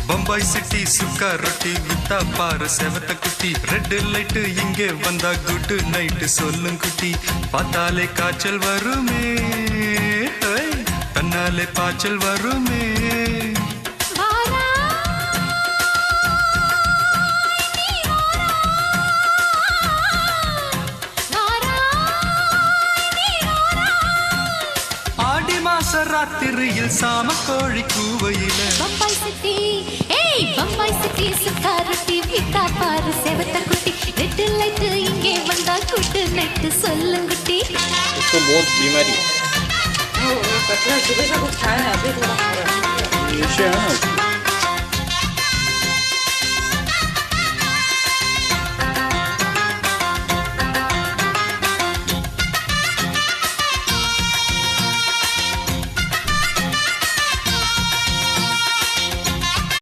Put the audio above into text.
Bombay city சுக்கா ரொட்டி வித்தா பாரு செவத்த குட்டி. ரெட் லைட் இங்கே வந்தா குட் நைட் சொல்லும் குட்டி. பார்த்தாலே காய்ச்சல் வருமே, தன்னாலே பாய்ச்சல் வருமே. ராத்திரியில் சாம கோழி கூவையில பம்பாய் சிட்டி, ஏய் பம்பாய் சிட்டி சுக்கா ரொட்டி வித்தா பாரு செவத்த குட்டி. ரெட் லைட் இங்கே வந்தா குட் நைட் சொல்லும் குட்டி. इसको बहुत बीमारी 집에서도 잘 안 되더라고요. ये है ना